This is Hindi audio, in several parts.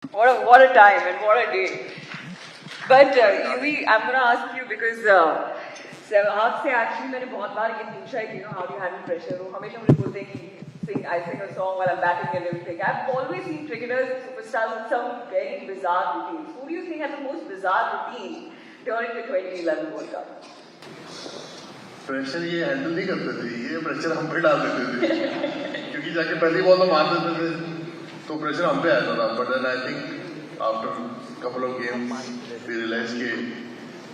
What a time and what a day. But Yuvi, I'm going to ask you because आपसे actually मैंने बहुत बार ये पूछा है कि how do you handle pressure? वो हमेशा मुझे बोलते हैं कि I sing a song while I'm batting and everything. I've always seen cricketers and superstars with some very bizarre routines. Who do you think had the most bizarre routine during the 2011 World Cup? Pressure ये हैंडल नहीं करते थे, ये प्रेशर हम पे डाल देते थे क्योंकि जाके पहली बॉल में मार देते थे तो प्रेशर हम पे आता था. But then I think after couple of games we realize के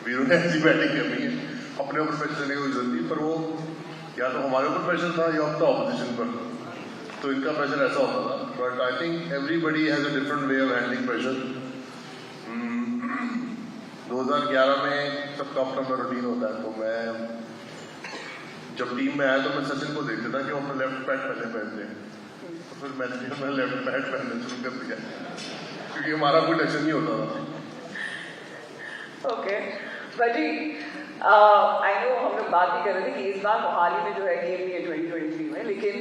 वीरू ने ऐसी बैटिंग करनी है, अपने ऊपर प्रेशर लेने की कोई जरूरत नहीं. पर वो या तो हमारे ऊपर प्रेशर था या अपना ऑपोजिशन पर, तो इनका प्रेशर ऐसा होता था. But I think everybody has a different way of handling pressure. 2011 में सबका अपना अपना रूटीन होता है. तो मैं जब टीम में आया तो मैं सचिन को देखता था कि वो अपना लेफ्ट पैड पहले पहनते हैं, तो फिर मैंने लेफ्ट पैड पहनना शुरू कर दिया क्योंकि हमारा कोई टेंशन नहीं होता था. ओके बटी, आई नो हम लोग बात भी कर रहे थे कि इस बार मोहाली में जो है गेम नहीं है 2023 में, लेकिन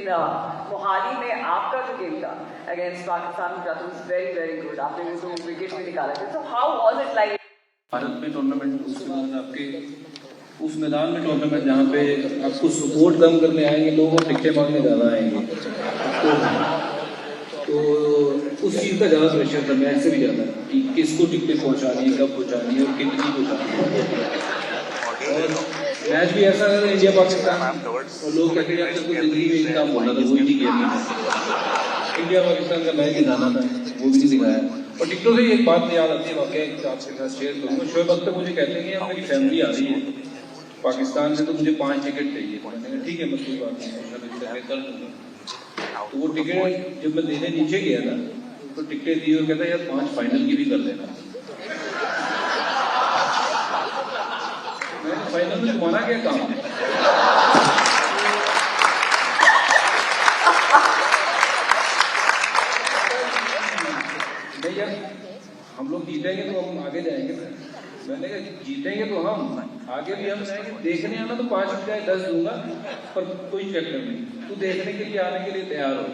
मोहाली में आपका जो गेम था against Pakistan was very very good. आपने वो 2 विकेट भी निकाले थे. So how was it like Bharat में टूर्नामेंट, उसके बाद आपके उस मैदान में टूर्नामेंट जहाँ पे आपको सपोर्ट कम करने आएंगे लोग और टिकटें मांगने ज़्यादा आएंगे, तो उस चीज़ का ज़्यादा प्रेशर था मैच से भी ज़्यादा कि किसको टिकटें पहुँचानी है, कब पहुँचानी है और कितनी पहुँचानी है. और मैच भी ऐसा है इंडिया पाकिस्तान, और लोग कहते हैं आपको जिंदगी में एक काम बोला था वो नहीं किया. इंडिया पाकिस्तान का मैच दिखाना था वो भी नहीं दिखाया. और टिकटों से एक बात याद आती है, वाकई आपके साथ शेयर करूँगा. शोएब अख्तर मुझे कहते हैं कि मेरी फैमिली आ रही है पाकिस्तान से, तो मुझे 5 टिकट चाहिए. मैंने कहा ठीक है, मैं कोई बात नहीं कर दूँगा. तो वो टिकट जब मैं देने नीचे गया था तो टिकटें दी और कहता यार 5 फाइनल की भी कर देना. मैं फाइनल में तुम्हारा क्या काम है? नहीं यार, हम लोग जीतेंगे तो हम आगे जाएंगे. मैंने कहा जीतेंगे तो हम आगे भी हम जाएंगे. देखने आना तो 5 बजाय 10 दूंगा, पर कोई चक्कर नहीं, तू देखने के लिए आने के लिए तैयार हो.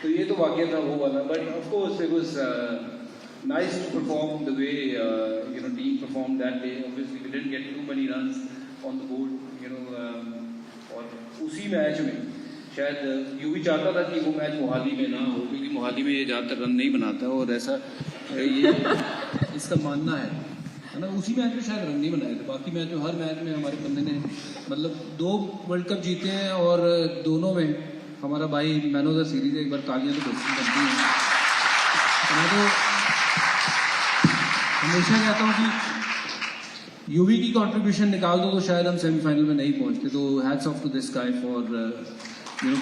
तो ये तो वाकई था वो वाला. But of course it was nice to perform the way team perform that day. Obviously we didn't get too many runs on the board, और उसी मैच में शायद यूं भी चाहता था कि वो मैच मोहाली में ना हो, क्योंकि मोहाली में ये ज़्यादातर रन नहीं बनाता और ऐसा ये इसका मानना है ना. उसी मैच में शायद रन नहीं बनाए थे. बाकी मैच में हर मैच में हमारे बंदे ने मतलब 2 वर्ल्ड कप जीते हैं और दोनों में हमारा भाई मैन ऑफ द सीरीज. एक बार तालियां तो बनती हैं. मैं तो हमेशा कहता हूँ कि यूवी की कंट्रीब्यूशन निकाल दो तो शायद हम सेमीफाइनल में नहीं पहुंचते. तो hats off to this guy for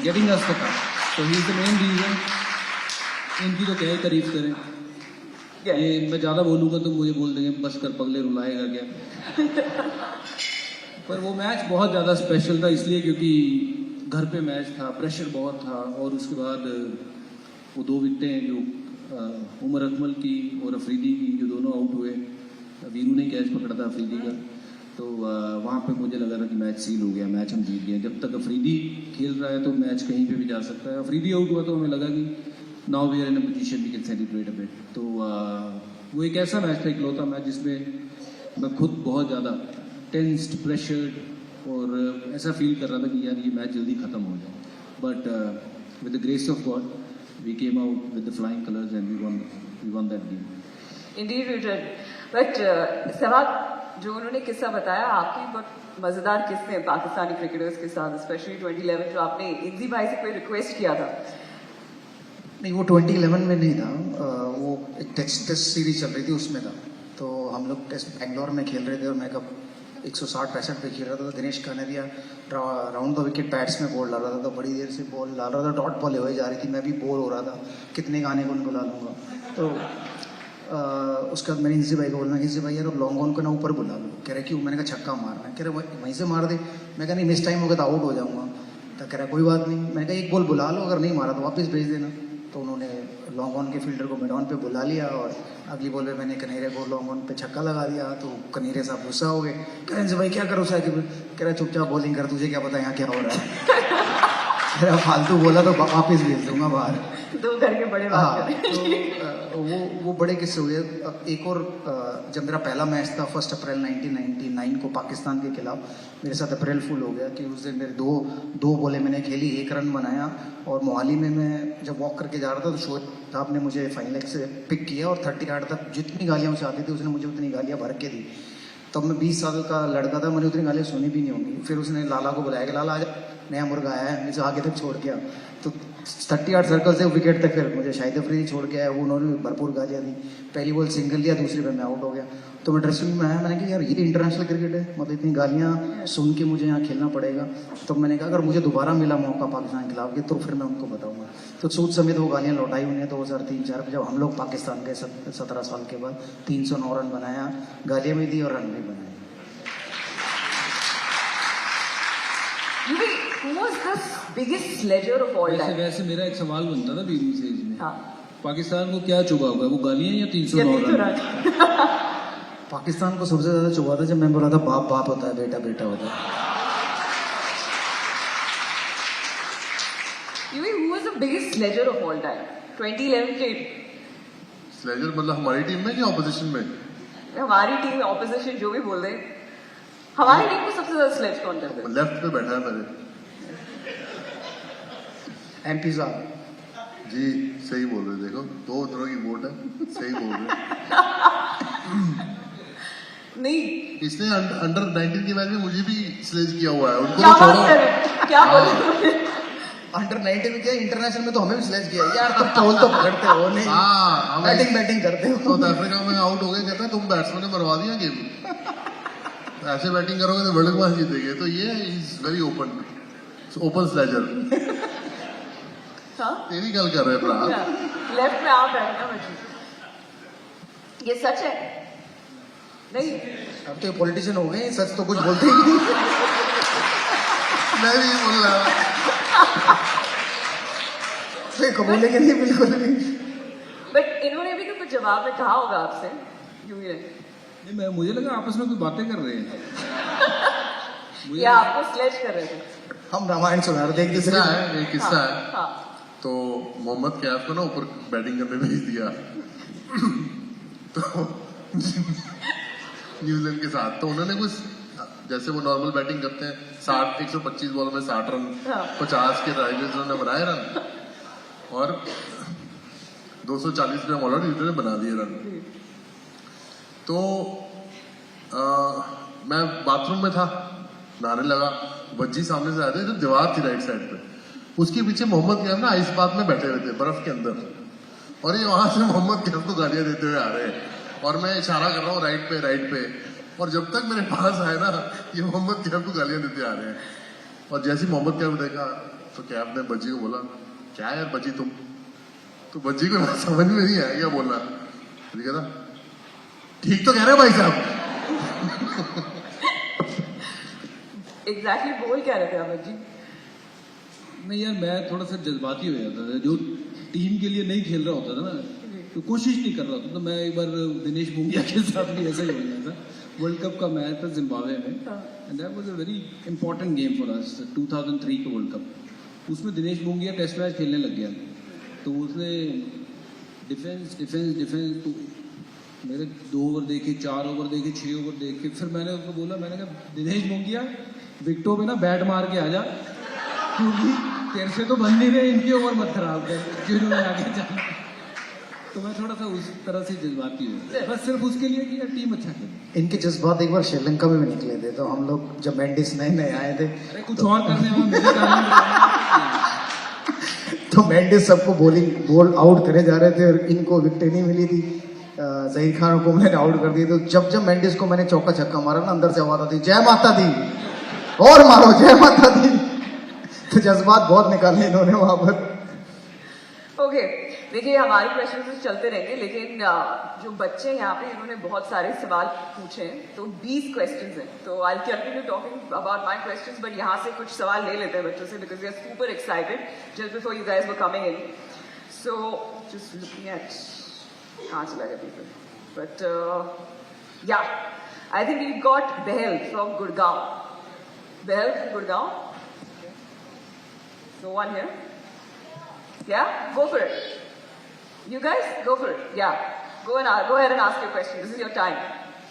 getting us the cup. तो he is the main reason. इनकी तो क्या ही तारीफ करें. ये मैं ज़्यादा बोलूँगा तो मुझे बोल देंगे बस कर पगले रुलाएगा क्या. पर वो मैच बहुत ज़्यादा स्पेशल था इसलिए क्योंकि घर पे मैच था, प्रेशर बहुत था. और उसके बाद वो 2 विकेटें जो उमर अकमल की और अफरीदी की जो दोनों आउट हुए, वीरू ने कैच पकड़ा था अफरीदी का, तो वहाँ पे मुझे लगा था कि मैच सील हो गया, मैच हम जीत गए. जब तक अफरीदी खेल रहा है तो मैच कहीं पे भी जा सकता है. अफरीदी आउट हुआ तो हमें लगा कि now we are in a position we can celebrate a bit. तो वो एक ऐसा मैच था, इकलौता मैच जिसमें मैं खुद बहुत ज़्यादा टेंस्ड, प्रेशर्ड और ऐसा फील कर रहा था कि यार ये मैच जल्दी ख़त्म हो जाए. But with the grace of God we came out with the flying colours and we won that game. Indeed you did. But Sehwag, जो उन्होंने किस्सा बताया आपकी बहुत मज़ेदार किस्से हैं पाकिस्तानी क्रिकेटर्स के साथ, स्पेशली 2011 जो आपने इंजी भाई से कोई रिक्वेस्ट किया था. नहीं, वो 2011 में नहीं था. वो एक टेस्ट सीरीज चल रही थी उसमें था. तो हम लोग टेस्ट बेंगलोर में खेल रहे थे और मैं कब 160-65 पे खेल रहा था. तो Dinesh Kaneria round the wicket pads में बॉल डाल रहा था. तो बड़ी देर से बॉल डाल रहा था, डॉट बॉल हो जा रही थी, मैं भी बोर हो रहा था कितने गाने को उनको डालूंगा. तो उसके बाद मैंने इंजी भाई को बोलना, इंजी भाई यार लॉन्ग ऑन को ना ऊपर बुला लो. कह रहे क्यों? मैंने कहा छक्का मारना है. कह रहे वहीं से मार दे. मैं कहा नहीं, मिस टाइम हो गया तो आउट हो जाऊँगा. तो कह रहा कोई बात नहीं. मैंने कहा 1 बॉल बुला लो, अगर नहीं मारा तो वापस भेज देना. तो उन्होंने लॉन्ग ऑन के फील्डर को मिड ऑन पे बुला लिया और अगली बॉल पे मैंने कनेरे को लॉन्ग ऑन पे छक्का लगा दिया. तो कनेरे साहब गुस्सा हो गए. कह रहे भाई क्या करो साहब? कह रहे चुपचाप बॉलिंग कर, तुझे क्या पता यहाँ क्या हो रहा है. फालतू बोला तो वापस भेज दूंगा बाहर. दो घर के बड़े बात हाँ करें। तो वो बड़े किस्से हुए। एक और जब मेरा पहला मैच था 1 अप्रैल 1999 को पाकिस्तान के खिलाफ, मेरे साथ अप्रैल फुल हो गया कि उस दिन मेरे दो बॉलें मैंने खेली, 1 रन बनाया। और मोहाली में मैं जब वॉक करके जा रहा था तो शोएब साहब ने मुझे फाइनल से पिक किया और 30 आउट तक जितनी गालियाँ उसे आती थी उसने मुझे उतनी गालियाँ भर के दी। तब मैं 20 साल का लड़का था, मैंने उतनी गालियाँ सुनी भी नहीं होंगी। फिर उसने लाला को बुलाया कि लाला आज नया मुर्गा आया है, मुझे आगे तक छोड़ गया। तो 38 सर्कल से विकेट तक फिर मुझे शाहिद अफरीदी छोड़ के आया, वो उन्होंने भरपूर गालियाँ दी। पहली बॉल सिंगल लिया, दूसरी बॉल में आउट हो गया। तो मैं ड्रेसिंग रूम में आया, मैंने कहा यार ये इंटरनेशनल क्रिकेट है, मतलब इतनी गालियाँ सुन के मुझे यहाँ खेलना पड़ेगा। तब मैंने कहा अगर मुझे दोबारा मिला मौका पाकिस्तान के खिलाफ तो फिर मैं उनको बताऊंगा। तो सूद समेत वो गालियाँ लौटाई उन्हें 2003-04 जब हम लोग पाकिस्तान गए 17 साल के बाद। 309 रन बनाया, गालियाँ भी दी और रन भी बनाए। Who was the biggest sledger of all time? वैसे मेरा एक सवाल बनता था बीबी से इसमें, हाँ, पाकिस्तान को क्या चुभा होगा, वो गालियां या 309 ये तो रन? पाकिस्तान को सबसे ज्यादा चुभा था जब मैं बोला था बाप बाप होता है, बेटा बेटा होता है। Who was the biggest sledger of all time? 2011 के स्लेजर मतलब हमारी टीम में कि ऑपोजिशन में? हमारी टीम ऑपोजिशन जो भी बोल रहे हैं, हमारी टीम को सबसे ज्यादा स्लेज कौन करते हैं? लेफ्ट पे बैठा है मेरे। MP साहब जी सही बोल रहे, देखो 2 तरह की वोट है, सही बोल रहे। नहीं, इसने अंडर 19 के मैच में मुझे भी स्लेज किया हुआ है, उनको क्या तो बात छोड़ो। कर रहे हैं? क्या बोल रहे हैं? अंडर 19 में क्या, इंटरनेशनल में तो हमें भी सिलेक्ट किया यार। तुम टोल तो पकड़ते हो नहीं, हाँ बैटिंग करते हो। साउथ अफ्रीका में आउट हो गए, कहता है तुम बैट्समैन ने मरवा दिया गेम, ऐसे बैटिंग करोगे तो वर्ल्ड मैच जीतेंगे। तो ये इज वेरी ओपन स्लेजर। हाँ? तेरी गल कर रहे भरा। लेफ्ट में आप बैठना बच्चे, ये सच है? नहीं, अब तो ये पॉलिटिशियन हो गए, सच तो कुछ बोलते ही नहीं। मैं भी बोल रहा तो कबूलेंगे नहीं बिल्कुल भी। बट इन्होंने भी तो कुछ जवाब में कहा होगा आपसे, यूवी ने, नहीं, मुझे लगा आपस में कोई बातें कर रहे हैं। या आपको स्लेज कर रहे थे? हम रामायण सुना रहे थे एक दूसरे किस्सा को। है, एक किस्सा है। हाँ, तो मोहम्मद कैफ को ना ऊपर बैटिंग करने भेज दिया तो न्यूजीलैंड के साथ। तो उन्होंने कुछ जैसे वो नॉर्मल बैटिंग करते हैं 125 बॉल में 60 रन, हाँ। 50 के ड्राइवर्स उन्होंने बनाए रन और 240 पे ऑलरेडी उन्होंने बना दिए रन। तो मैं बाथरूम में था, नहाने लगा, बज्जी सामने से आए थे, तो दीवार थी राइट साइड पे, उसके पीछे मोहम्मद कैफ ना आइस बात में बैठे हुए थे बर्फ के अंदर, और ये वहां से मोहम्मद कैफ को गालियां देते हुए आ रहे हैं और मैं इशारा कर रहा हूँ राइट पे। और जब तक मेरे पास आए ना, ये मोहम्मद कैफ को गालियां देते आ रहे हैं। और जैसे ही मोहम्मद कैफ देखा तो कैफ ने बज्जी को बोला, क्या यार बज्जी तुम? तो बज्जी को समझ में नहीं आया क्या बोलना। ठीक है ना, ठीक तो कह रहे हो भाई साहब। एग्जैक्टली बोल क्या रहे थे अमर जी? नहीं यार, मैं थोड़ा सा जज्बाती हो जाता था, जो टीम के लिए नहीं खेल रहा होता था ना, तो कोशिश नहीं कर रहा था। तो मैं एक बार दिनेश मुंगिया के साथ भी ऐसा ही हो गया था। वर्ल्ड कप का मैच था जिम्बाब्वे में, and that was a very important game for us, 2003 का वर्ल्ड कप। उसमें दिनेश मुंगिया टेस्ट मैच खेलने लग गया, तो उसने डिफेंस तो मेरे 2 ओवर देखे, 4 ओवर देखे, 6 ओवर देखे। फिर मैंने उसको बोला, मैंने कहा दिनेश मुंगिया विकेटों पे ना बैट मार के आ जा, क्योंकि तेरे से तो बन नहीं रहे, इनके ओवर मत खराब कर जिन्होंने आगे जाना। तो मैं थोड़ा सा उस तरह से जज्बाती हूँ, बस सिर्फ उसके लिए कि यार टीम अच्छा खेले। इनके जज्बात एक बार श्रीलंका में भी निकले थे, तो हम लोग जब मेंडिस नए आए थे, अरे कुछ और करने में मेरे कारण तो मेंडिस सबको बॉल आउट करे जा रहे थे और इनको विकेट नहीं मिली थी। जहीर खान को मैंने आउट कर दिया। तो जब मेंडिस को मैंने चौका छक्का मारा ना, अंदर से आवाज आती, जय माता दी, और मारो जय माता दी। तो जज्बात बहुत निकाले इन्होंने वहां पर। ओके, देखिए हमारे क्वेश्चन तो चलते रहेंगे, लेकिन जो बच्चे यहाँ पे इन्होंने बहुत सारे सवाल पूछे हैं, तो 20 क्वेश्चंस हैं। तो I continue talking about my questions, but यहाँ से कुछ सवाल ले लेते हैं बच्चों से, because we are super excited just before you guys were coming in. So just looking at, कहाँ चला गया people, but yeah I think we got Behl from Gurgaon. Behl from Gurgaon, so one here. Yeah, go for it. You guys, go for it. Yeah, go ahead and ask your question. This is your time.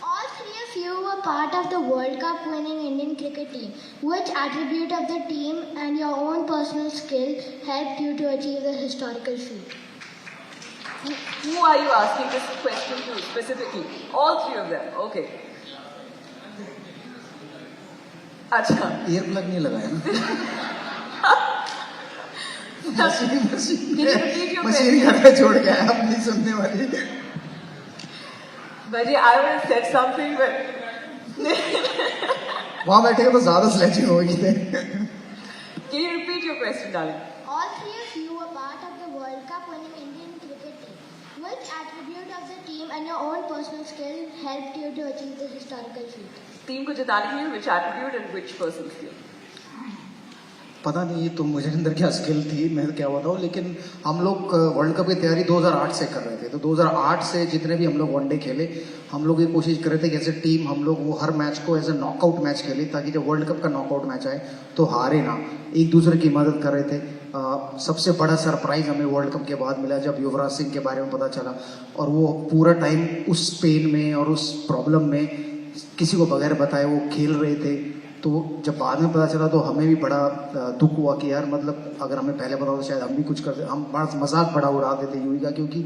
All three of you were part of the World Cup winning Indian cricket team. Which attribute of the team and your own personal skill helped you to achieve the historical feat? Who are you asking this question to specifically? All three of them. Okay. अच्छा. ईयर प्लग नहीं लगाया ना Can you repeat your machine question? घर पे छोड़ के आया, आप नहीं सुनने वाली. Baji, I would have said something, but वहाँ बैठेगा तो ज्यादा स्लेचिंग होगी. can you repeat your question, darling? All three of you were part of the World Cup winning Indian cricket team. Which attribute of the team and your own personal skill helped you to achieve the historical feat? Team को जिताने के लिए which attribute and which person skill? पता नहीं तो मुझे अंदर क्या स्किल थी, मैं क्या बताऊँ, लेकिन हम लोग वर्ल्ड कप की तैयारी 2008 से कर रहे थे. तो 2008 से जितने भी हम लोग वनडे खेले, हम लोग ये कोशिश कर रहे थे कि एज ए टीम हम लोग वो हर मैच को एज ए नॉकआउट मैच खेले, ताकि जब वर्ल्ड कप का नॉकआउट मैच आए तो हारे ना, एक दूसरे की मदद कर रहे थे. सबसे बड़ा सरप्राइज हमें वर्ल्ड कप के बाद मिला जब युवराज सिंह के बारे में पता चला, और वो पूरा टाइम उस पेन में और उस प्रॉब्लम में किसी को बगैर बताए वो खेल रहे थे. तो जब बाद में पता चला तो हमें भी बड़ा दुख हुआ कि यार, मतलब अगर हमें पहले पता तो शायद हम भी कुछ करते. हम बड़ा मजाक बड़ा उड़ाते थे यूवी का, क्योंकि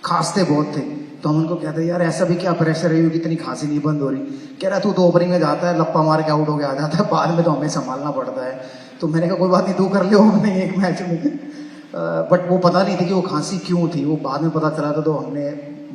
खांसते बहुत थे. तो हम उनको कहते यार ऐसा भी क्या प्रेशर है, इतनी खांसी नहीं बंद हो रही. कह रहा तू तो ओपनिंग में जाता है, लप्पा मार के आउट हो के आ जाता है, बाद में तो हमें संभालना पड़ता है. तो मैंने कहा कोई बात नहीं, तू कर ले ओपनिंग एक मैच में. बट वो पता नहीं थी कि वो खांसी क्यों थी. वो बाद में पता चला था, तो हमने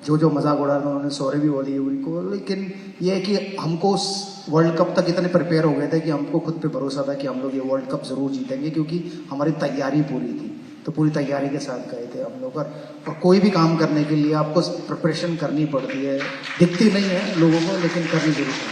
जो मजाक उड़ाया उन्होंने सॉरी भी बोली यूवी को. लेकिन ये है कि हमको उस वर्ल्ड कप तक इतने प्रिपेयर हो गए थे कि हमको खुद पे भरोसा था कि हम लोग ये वर्ल्ड कप जरूर जीतेंगे, क्योंकि हमारी तैयारी पूरी थी. तो पूरी तैयारी के साथ गए थे हम लोग. और कोई भी काम करने के लिए आपको प्रिपरेशन करनी पड़ती है, दिखती नहीं है लोगों को, लेकिन करनी जरूर है.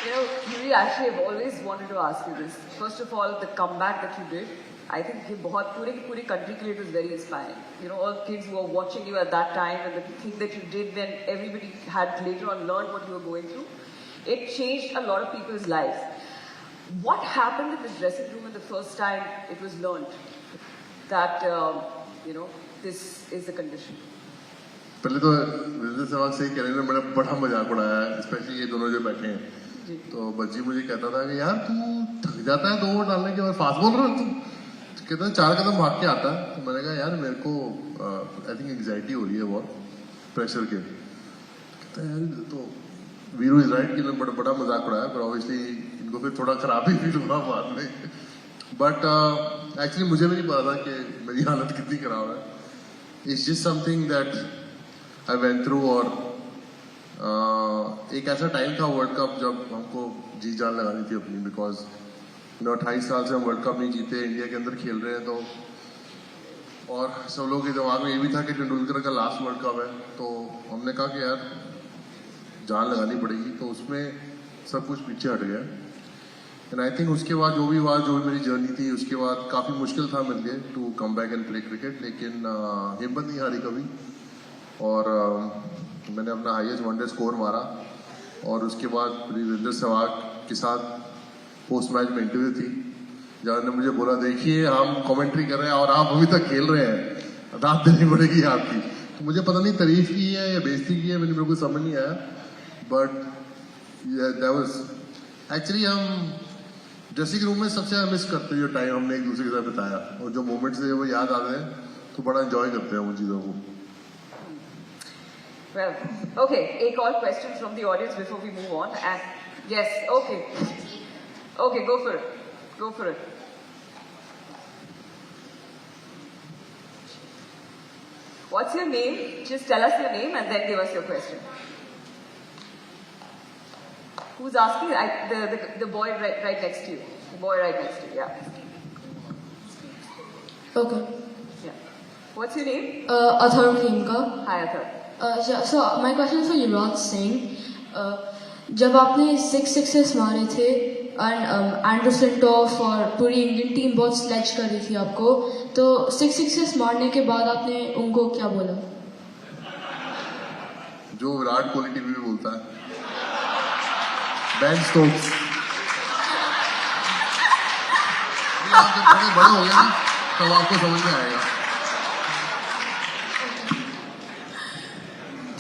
You know, Yuri, actually, I've always wanted to ask you this. First of all, the comeback that you did, I think ये बहुत पूरे country के लिए it was very inspiring. You know, all kids who were watching you at that time, and the thing that you did when everybody had later on learned what you were going through, it changed a lot of people's lives. What happened in the dressing room in the first time it was learned that, you know, this is the condition? पहले तो विजेंद्र सहवाग से कहने में बड़ा मजाक उड़ाया है, स्पेशली ये दोनों जो बैठे हैं. तो बच्ची मुझे कहता था कि यार तू थक जाता है 2 ओवर डालने के बाद, फास्ट बॉलर है तू. कहता है 4 कदम भाग के आता है. तो मैंने कहा यार मेरे को आई थिंक एंग्जाइटी हो रही है बहुत प्रेशर के. कहता है यार तो वीरू इज राइट कि बड़ा मजाक उड़ाया, पर ऑब्वियसली इनको फिर थोड़ा खराब ही फील हुआ बाद में. बट एक्चुअली मुझे भी नहीं पता था कि मेरी हालत कितनी खराब है. It's just something that I went through. और एक ऐसा टाइम था वर्ल्ड कप जब हमको जी जान लगानी थी अपनी, बिकॉज 28 साल से हम वर्ल्ड कप नहीं जीते, इंडिया के अंदर खेल रहे हैं. तो और सब लोगों के दिमाग में ये भी था कि तेंदुलकर का लास्ट वर्ल्ड कप है. तो हमने कहा कि यार जान लगानी पड़ेगी. तो उसमें सब कुछ पीछे हट गया. एंड आई थिंक उसके बाद जो भी मेरी जर्नी थी, उसके बाद काफ़ी मुश्किल था मेरे लिए to come back and play cricket. लेकिन हिम्मत नहीं हारी कभी. और मैंने अपना हाईएस्ट वनडे स्कोर मारा. और उसके बाद विजेंद्र सहवाग के साथ पोस्ट मैच में इंटरव्यू थी, जहाँ ने मुझे बोला देखिए हम कमेंट्री कर रहे हैं और आप अभी तक खेल रहे हैं, रात देनी पड़ेगी आपकी. तो मुझे पता नहीं तारीफ की है या बेइज्जती की है, मुझे बिल्कुल समझ नहीं आया. बट दैट वाज एक्चुअली, हम ड्रेसिंग रूम में सबसे ज़्यादा मिस करते हैं जो टाइम हमने एक दूसरे के साथ बिताया, और जो मोमेंट्स है वो याद आते हैं तो बड़ा एंजॉय करते हैं उन चीज़ों को. Well, okay, एक और question from the audience before we move on. And yes, okay, go for it. What's your name? Just tell us your name and then give us your question. Who's asking? The boy right next to you. The boy right next to you. Yeah. Okay. Yeah. What's your name? Athar Khemka. Hi, Athar. So my question is for Yuvraj Singh. जब आपने 6 sixes मारे थे एंड एंड्रू फ्लिंटॉफ और पूरी इंडियन टीम बहुत स्लेज कर रही थी आपको, तो 6 sixes मारने के बाद आपने उनको क्या बोला? जो विराट कोहली टीवी में बोलता है, बेन स्टोक्स. आप जब थोड़े बड़े हो गए ना तब आपको समझ में आएगा.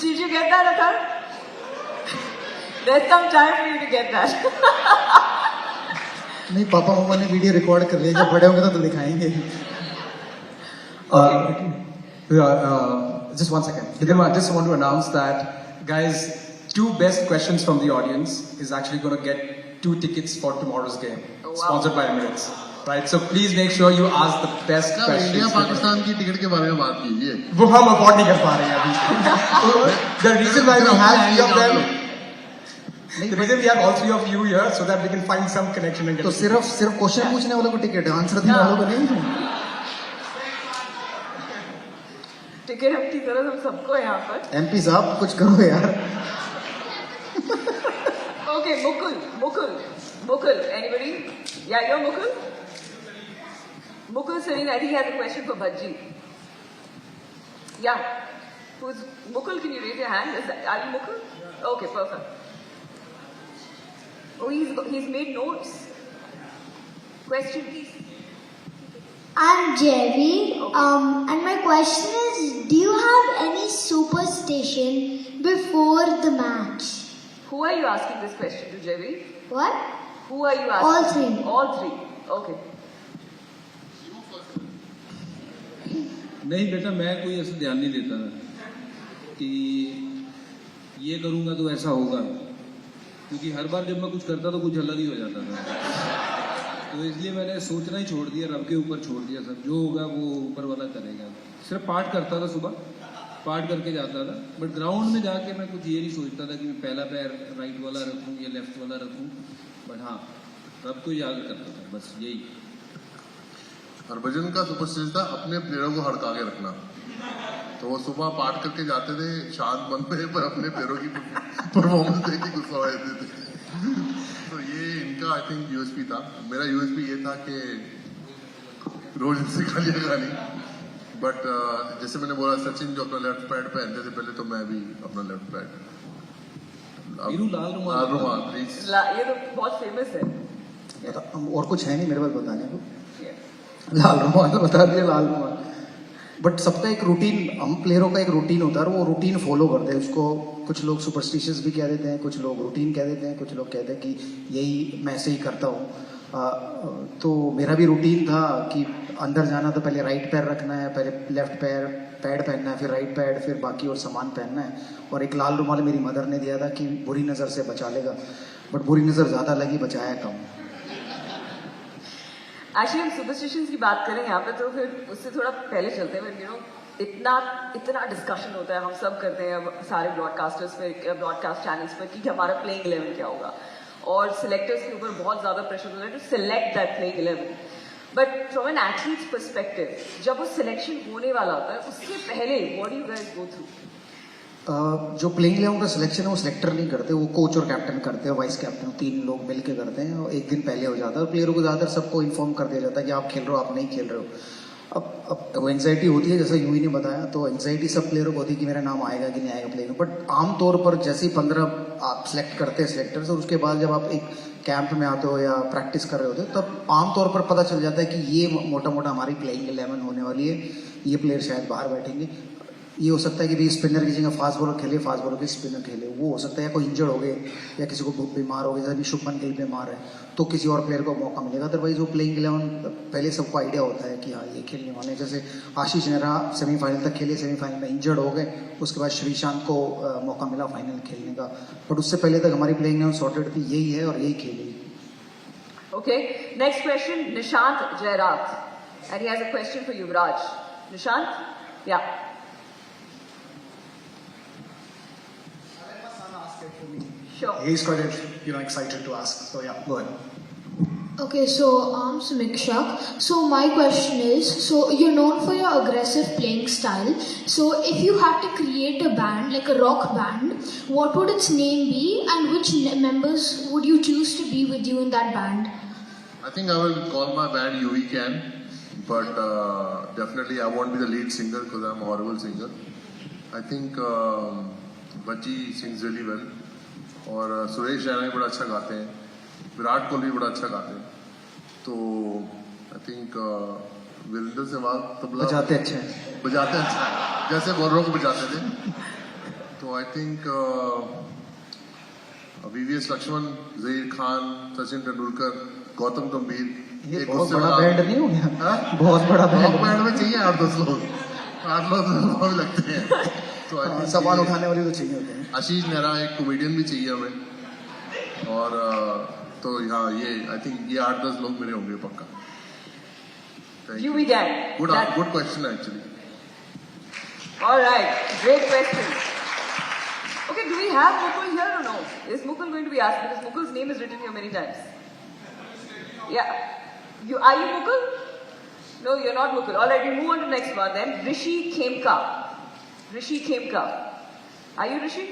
Did you get that, Athar? There's some time for you to get that. नहीं, पापा मम्मा ने वीडियो रिकॉर्ड कर लिया, जब बड़े होंगे तो दिखाएंगे. Just 1 second. Vidima, I just want to announce that, guys, 2 best questions from the audience is actually going to get 2 tickets for tomorrow's game, Wow. sponsored by Emirates. Right, so please make sure you ask the best क्या questions. इंडिया पाकिस्तान की टिकट के बारे में बात कीजिए. वो हम अफोर्ड नहीं कर पा रहे हैं अभी. The reason why we have 3 of them, the reason we have all 3 of you here, so that we can find some connection and get. तो सिर्फ क्वेश्चन पूछने वालों को टिकट है, आंसर देने वालों को नहीं. टिकट हम की तरह हम सबको यहाँ पर. MP साहब कुछ करो यार. Okay, Mukul. Anybody? Yeah, you're Mukul? Mukul Sarin, I think he has a question for Bhaji. Yeah. Who's Mukul? Can you raise your hand? Are you Mukul? Okay, perfect. Oh, he's made notes. Question, please. I'm Jerry, and my question is, do you have any superstition before the match? Who are you asking this question to, Jerry? What? Who are you asking? All 3. All 3. Okay. नहीं बेटा, मैं कोई ऐसा ध्यान नहीं देता कि ये करूंगा तो ऐसा होगा, क्योंकि हर बार जब मैं कुछ करता तो कुछ अलग ही हो जाता था. तो इसलिए मैंने सोचना ही छोड़ दिया, रब के ऊपर छोड़ दिया सब. जो होगा वो ऊपर वाला करेगा. सिर्फ पाठ करता था, सुबह पाठ करके जाता था, बट ग्राउंड में जाके मैं कुछ ये नहीं सोचता था कि मैं पहला पैर राइट वाला रखूं या लेफ्ट वाला रखूं. बट हाँ, रब को याद करता था, बस यही. हरभजन का सुपरस्टिशन था अपने प्लेयरों को हड़का के रखना. तो वो सुबह पाठ करके जाते थे शांत मन में, पर अपने प्लेयरों की परफॉर्मेंस देख के गुस्सा हो जाते थे. तो ये इनका आई थिंक यूएसपी था. मेरा यूएसपी ये था कि रोज इनसे गालियां नहीं. बट जैसे मैंने बोला, सचिन जो अपना लेफ्ट पैड पहनते थे पहले, तो मैं भी अपना लेफ्ट पैड. वीरू लाल रुमाल. प्लीज. ये तो बहुत फेमस है. और कुछ है नहीं मेरे पास बताने को. लाल रुमाल बता दिया, लाल रुमाल. बट सबका एक रूटीन, हम प्लेयरों का एक रूटीन होता है, वो रूटीन फॉलो करते हैं. उसको कुछ लोग सुपरस्टिशियस भी कह देते हैं, कुछ लोग रूटीन कह देते हैं, कुछ लोग कहते हैं कि यही मैं ऐसे ही करता हूँ. तो मेरा भी रूटीन था कि अंदर जाना तो पहले राइट पैर रखना है, पहले लेफ्ट पैड पहनना है, फिर राइट पैड, फिर बाकी और सामान पहनना है. और एक लाल रुमाल मेरी मदर ने दिया था कि बुरी नज़र से बचा लेगा, बट बुरी नज़र ज़्यादा लगी, बचाया कम. एक्चुअली हम सुपरस्टिशंस की बात करें यहाँ पे, तो फिर उससे थोड़ा पहले चलते हैं. यू नो, इतना डिस्कशन होता है, हम सब करते हैं सारे ब्रॉडकास्टर्स पे, ब्रॉडकास्ट चैनल्स पर, कि हमारा प्लेइंग 11 क्या होगा. और सिलेक्टर्स के ऊपर बहुत ज़्यादा प्रेशर होता है to select that playing 11. But from an athlete's perspective, जब वो सिलेक्शन होने वाला होता है, उससे पहले what do you guys go through? जो प्लेइंग 11 का सिलेक्शन है वो सिलेक्टर नहीं करते, वो कोच और कैप्टन करते हैं, वाइस कैप्टन, 3 लोग मिलके करते हैं. और एक दिन पहले हो जाता है, और प्लेयरों को ज़्यादातर सबको इन्फॉर्म कर दिया जाता है कि आप खेल रहे हो, आप नहीं खेल रहे हो. अब वो एंजाइटी होती है, जैसा यूवी ने बताया, तो एंजाइटी सब प्लेयरों को होती है कि मेरा नाम आएगा कि नहीं आएगा प्लेइंग. बट आमतौर पर जैसे ही 15 आप सिलेक्ट करते हैं सिलेक्टर्स, और उसके बाद जब आप एक कैंप में आते हो या प्रैक्टिस कर रहे होते हो, तब आमतौर पर पता चल जाता है कि ये मोटा मोटा हमारी प्लेइंग 11 होने वाली है, ये प्लेयर शायद बाहर बैठेंगे. ये हो सकता है कि भी स्पिनर की जगह फास्ट बॉलर खेले, फास्ट बॉलर के स्पिनर खेले. वो हो सकता है या कोई इंजर्ड हो गए, या किसी को बीमार हो गए, जैसे भी शुभमन गिल बीमार है, तो किसी और प्लेयर को मौका मिलेगा. अदरवाइज वो प्लेइंग 11 पहले सबको आइडिया होता है कि हाँ ये खेलने वाले. जैसे आशीष नेहरा सेमीफाइनल तक खेले, सेमीफाइनल में इंजर्ड हो गए, उसके बाद श्रीशांत को मौका मिला फाइनल खेलने का. बट उससे पहले तक हमारी प्लेइंग 11 सॉर्टेड थी, यही है और यही खेलेगी. Okay, next question, Nishant Jairat. And he has a question for Yuvraj. Nishant? Yeah. Sure. He's quite, excited to ask. So yeah, go ahead. Okay, so I'm Samiksha. So my question is, so you're known for your aggressive playing style. So if you had to create a band, like a rock band, what would its name be, and which members would you choose to be with you in that band? I think I will call my band UV Can, but definitely I won't be the lead singer because I'm a horrible singer. I think Bhaji sings really well, और सुरेश रैना भी बड़ा अच्छा गाते हैं, विराट कोहली भी बड़ा अच्छा गाते हैं. तो I think वीरेंद्र सहवाग तबला बजाते अच्छे हैं। बजाते हैं जैसे बोलरों को बजाते थे। तो I think VVS Laxman, Zaheer Khan, Sachin Tendulkar, Gautam Gambhir, ये एक बहुत उससे बड़ा बड़ा- बैंड नहीं हो गया? हाँ? बहुत बड़ा रॉक बैंड। बैंड में चाहिए 8-10 लोग, 8 लोग भी लगते हैं। तो I think सामान ये- उठाने वाले तो चाहिए होते हैं। आशीष नेहरा एक कॉमेडियन भी चाहिए हमें। और तो हाँ, ये आई थिंक ये 8-10 लोग मेरे होंगे पक्का। UV gang. Good question actually. All right, great question. Okay, do we have Mukul here or no? Is Mukul going to be asked? Because Mukul's name is written here many times. Yeah. Are you Mukul? No, you're not Mukul. All right, we move on to the next one then. Rishi Khemka. Rishi Khemka. Are you Rishi?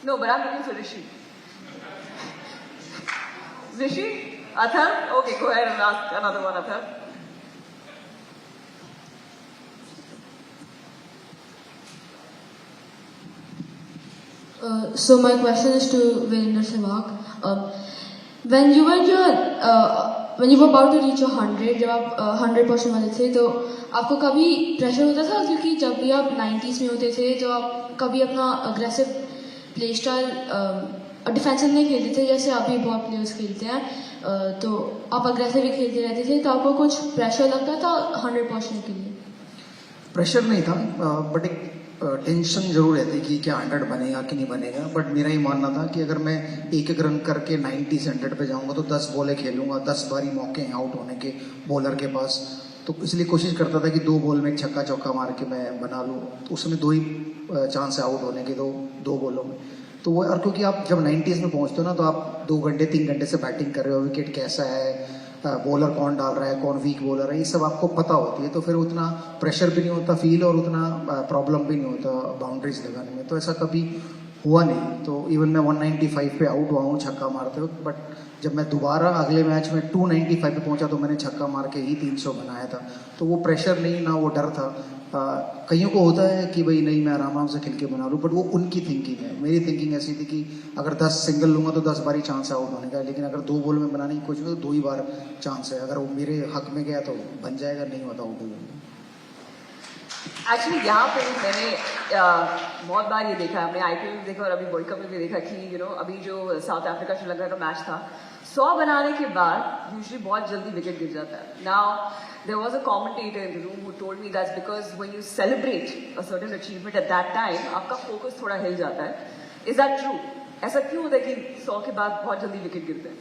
No, but I'm looking for Rishi. Rishi? Athar? Okay, go ahead and ask another one, Athar. So my question is to Virender Sehwag. When you were about to reach 100, जब आप 100% वाले थे, तो आपको कभी प्रेशर होता था? क्योंकि जब भी आप 90s में होते थे, तो आप कभी अपना अग्रेसिव प्ले स्टाइल डिफेंसिव नहीं खेलते थे, जैसे अभी बहुत प्लेयर्स खेलते हैं, तो आप अग्रेसिव ही खेलते रहते थे, तो आपको कुछ प्रेशर लगता था 100% के लिए? प्रेशर नहीं था, बट एक टेंशन जरूर रहती कि क्या 100 बनेगा कि नहीं बनेगा। बट मेरा ही मानना था कि अगर मैं एक रन करके 90 से 100 पे जाऊंगा तो 10 बॉलें खेलूंगा, 10 बारी मौके हैं आउट होने के बॉलर के पास। तो इसलिए कोशिश करता था कि 2 बॉल में छक्का चौका मार के मैं बना लूँ। तो उसमें 2 ही चांस है आउट होने के, दो बॉलों में। तो वो, और क्योंकि आप जब 90s में पहुंचते हो ना, तो आप 2 घंटे 3 घंटे से बैटिंग कर रहे हो, विकेट कैसा है, बॉलर कौन डाल रहा है, कौन वीक बॉलर है, ये सब आपको पता होती है। तो फिर उतना प्रेशर भी नहीं होता फील, और उतना प्रॉब्लम भी नहीं होता बाउंड्रीज लगाने में। तो ऐसा कभी हुआ नहीं। तो इवन मैं 195 पे आउट हुआ हूँ छक्का मारते हुए, बट जब मैं दोबारा अगले मैच में 295 पे पहुंचा तो मैंने छक्का मार के ही 300 बनाया था। तो वो प्रेशर नहीं, ना वो डर था। कईयों को होता है कि भाई नहीं, मैं आराम से खेल के बना लूँ, बट वो उनकी थिंकिंग है। मेरी थिंकिंग ऐसी थी कि अगर 10 सिंगल लूंगा तो 10 बार ही चांस है आउट होने का, लेकिन अगर 2 बॉल में बनाने की कोशिश तो 2 ही बार चांस है। अगर वो मेरे हक में गया तो बन जाएगा, नहीं होता आउट हो जाएगा। एक्चुअली यहाँ पे मैंने बहुत बार ये देखा, हमने IPL में देखा और अभी वर्ल्ड कप में भी देखा कि अभी जो साउथ अफ्रीका श्रीलंका का मैच था, 100 बनाने के बाद यूजुअली बहुत जल्दी विकेट गिर जाता है। Now there was a commentator in the room who told me that's because when you celebrate a certain achievement at that time, आपका फोकस थोड़ा हिल जाता है। Is that true? ऐसा क्यों होता है कि 100 के बाद बहुत जल्दी विकेट गिरते हैं?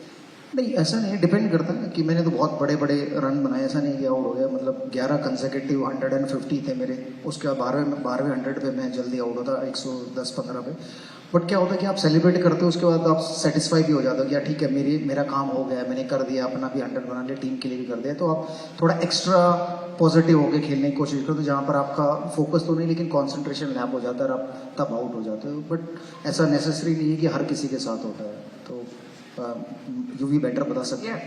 नहीं, ऐसा नहीं, डिपेंड करता है कि मैंने तो बहुत बड़े बड़े रन बनाए, ऐसा नहीं कि आउट हो गया। मतलब 11 कंसेक्यूटिव 150 थे मेरे, उसके बाद 12वें 100 पे मैं जल्दी आउट होता 110-15 पे। बट क्या होता है कि आप सेलिब्रेट करते हो, उसके बाद आप सेटिस्फाई भी हो जाते हो कि यार ठीक है, मेरा काम हो गया, मैंने कर दिया, अपना भी 100 बना लिया, टीम के लिए भी कर दिया। तो आप थोड़ा एक्स्ट्रा पॉजिटिव होकर खेलने की कोशिश करो, तो जहाँ पर आपका फोकस तो नहीं लेकिन कॉन्सेंट्रेशन लैप हो जाता है और आप तब आउट हो जाते हो। बट ऐसा नेसेसरी नहीं है कि हर किसी के साथ होता है। तो यू भी बेटर बता सकते हैं।